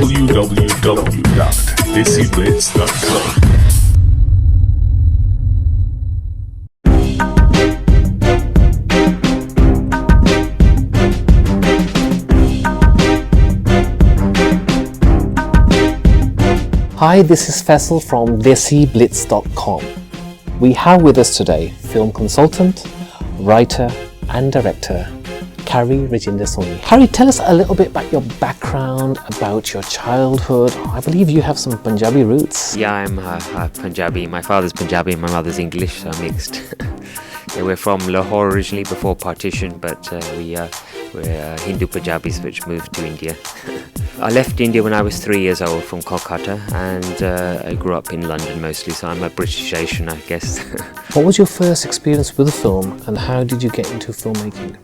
www.DESIblitz.com. Hi, this is Faisal from DESIblitz.com. We have with us today film consultant, writer and director Cary Rajinder Sawhney. Cary, tell us a little bit about your background, about your childhood. I believe you have some Punjabi roots. Yeah, I'm Punjabi. My father's Punjabi and my mother's English, so I'm mixed. Yeah, we're from Lahore originally before partition, but we're Hindu Punjabis which moved to India. I left India when I was 3 years old from Kolkata, and I grew up in London mostly, so I'm a British Asian, I guess. What was your first experience with film and how did you get into filmmaking?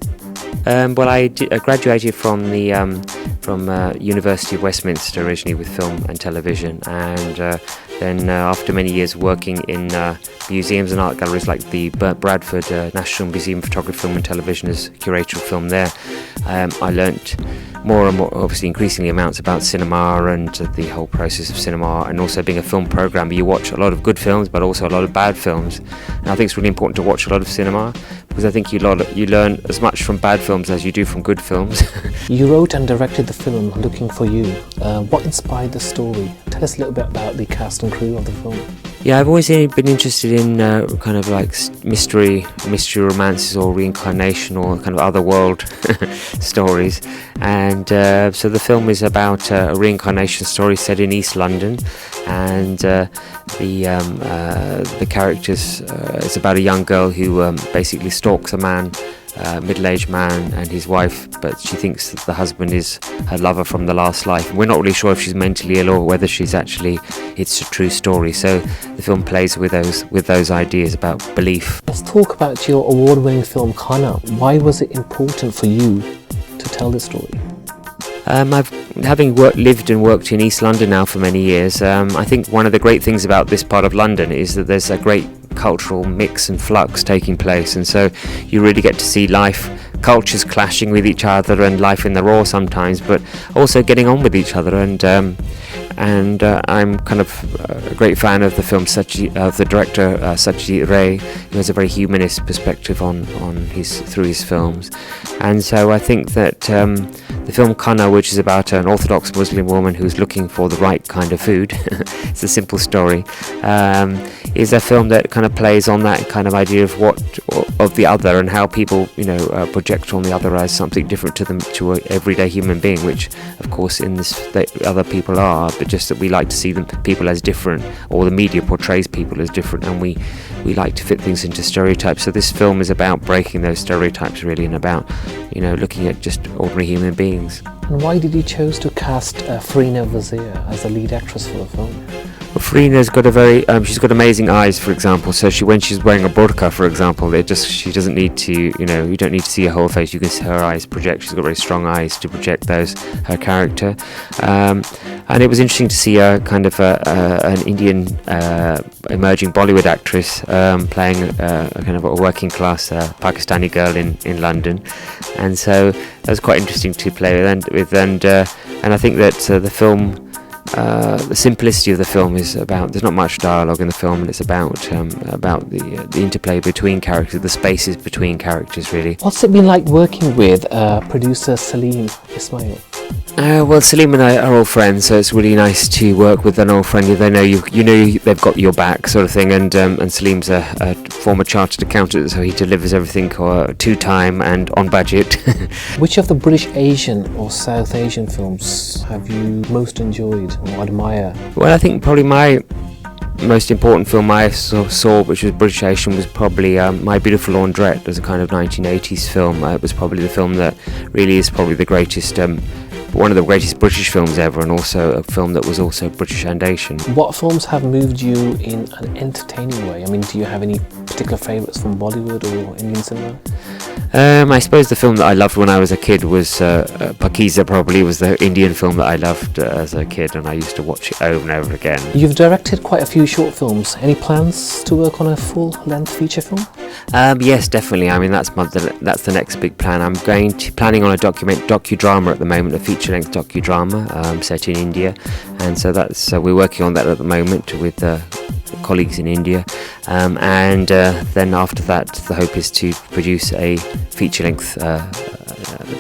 Well, I graduated from the University of Westminster originally with film and television, and then after many years working in museums and art galleries like the Bradford National Museum of Photography, Film and Television as curator of film there, I learnt more and more, obviously increasingly amounts about cinema and the whole process of cinema, and also being a film programmer, you watch a lot of good films but also a lot of bad films, and I think it's really important to watch a lot of cinema because I think you learn as much from bad films as you do from good films. You wrote and directed the film Looking for You. What inspired the story? Tell us a little bit about the cast and crew of the film. Yeah, I've always been interested in kind of like mystery romances or reincarnation or kind of other world stories, and so the film is about a reincarnation story set in East London, and the characters, it's about a young girl who basically stalks a man, middle-aged man and his wife, but she thinks that the husband is her lover from the last life. We're not really sure if she's mentally ill or whether it's a true story, so the film plays with those ideas about belief. Let's talk about your award-winning film Khanna. Why was it important for you to tell this story? Having lived and worked in East London now for many years, I think one of the great things about this part of London is that there's a great cultural mix and flux taking place, and so you really get to see cultures clashing with each other and life in the raw sometimes, but also getting on with each other, and I'm kind of a great fan of the film, of the director Satyajit Ray, who has a very humanist perspective through his films, and so I think that the film Khanna, which is about an Orthodox Muslim woman who's looking for the right kind of food, it's a simple story, is a film that kind of plays on that kind of idea of the other and how people project on the other as something different to an everyday human being, which of course in this other people are, but just that we like to see people as different, or the media portrays people as different, and we like to fit things into stereotypes. So this film is about breaking those stereotypes really, and about looking at just ordinary human beings. And why did you choose to cast Freenas as the lead actress for the film? Well, Freena's got she's got amazing eyes, for example, so when she's wearing a burqa, for example, she doesn't need to, you don't need to see her whole face, you can see her eyes project. She's got very strong eyes to project her character, and it was interesting to see a kind of an Indian emerging Bollywood actress playing a kind of a working class Pakistani girl in London, and so that was quite interesting to play with, and I think that the film, the simplicity of the film is about, there's not much dialogue in the film, and it's about the interplay between characters, the spaces between characters really. What's it been like working with producer Salim Ismail? Well, Salim and I are old friends, so it's really nice to work with an old friend. They know they've got your back, sort of thing. And Salim's a former chartered accountant, so he delivers everything to time and on budget. Which of the British Asian or South Asian films have you most enjoyed or admire? Well, I think probably my most important film I saw, which was British Asian, was probably My Beautiful Laundrette, as a kind of 1980s film. It was probably the film that really is probably the greatest. One of the greatest British films ever, and also a film that was also British and Asian. What films have moved you in an entertaining way? I mean, do you have any particular favourites from Bollywood or Indian cinema? I suppose the film that I loved when I was a kid was Pakiza. Probably was the Indian film that I loved as a kid, and I used to watch it over and over again. You've directed quite a few short films. Any plans to work on a full-length feature film? Yes, definitely. I mean, that's the next big plan. I'm planning on a docudrama at the moment, a feature-length docudrama set in India, and so we're working on that at the moment with colleagues in India, and then after that, the hope is to produce a feature-length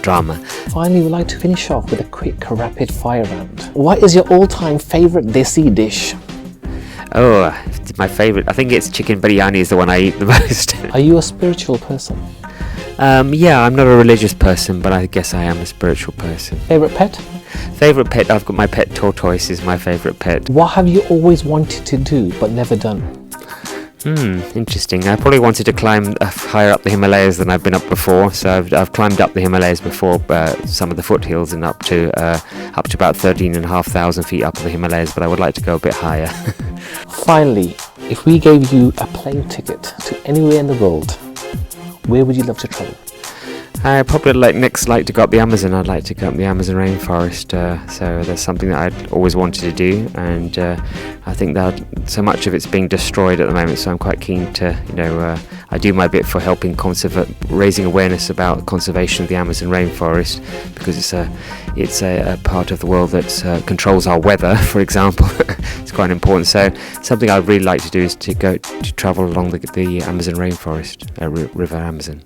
drama. Finally, we'd like to finish off with a quick rapid-fire round. What is your all-time favourite desi dish? Oh, my favourite, I think it's chicken biryani is the one I eat the most. Are you a spiritual person? Yeah, I'm not a religious person, but I guess I am a spiritual person. Favourite pet? Favourite pet, I've got my pet tortoise is my favourite pet. What have you always wanted to do but never done? Interesting. I probably wanted to climb higher up the Himalayas than I've been up before. So I've climbed up the Himalayas before, some of the foothills, and up to about 13,500 feet up the Himalayas. But I would like to go a bit higher. Finally, if we gave you a plane ticket to anywhere in the world, where would you love to travel? I probably like to go up the Amazon. I'd like to go up the Amazon rainforest. So that's something that I'd always wanted to do, and I think that so much of it's being destroyed at the moment. So I'm quite keen to, I do my bit for helping raising awareness about conservation of the Amazon rainforest, because it's a part of the world that controls our weather, for example. It's quite important. So something I'd really like to do is to travel along the Amazon rainforest, River Amazon.